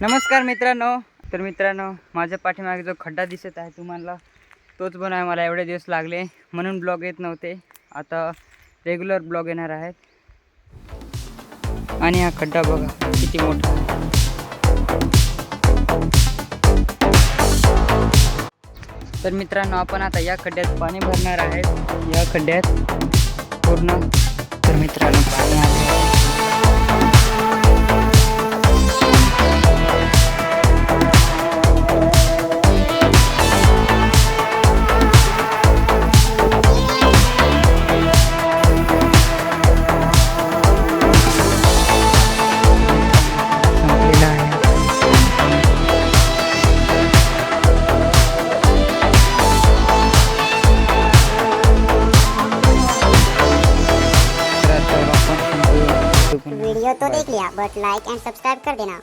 नमस्कार मित्रांनो, माझ्या पाठीमागे जो खड्डा दिसत आहे तुम्हाला तोच बनवायला मला एवढे दिवस लागले, म्हणून ब्लॉग येत नव्हते. आता रेग्युलर ब्लॉग येणार आहेत. आणि हा खड्डा बघा किती मोठा आहे. तर मित्रांनो, आपण आता या खड्ड्यात पाणी भरणार आहेत. या खड्ड्यात पूर्ण. तर मित्रांनो, पाणी आले. वीडियो तो देख लिया बट लाइक एंड सब्सक्राइब कर देना।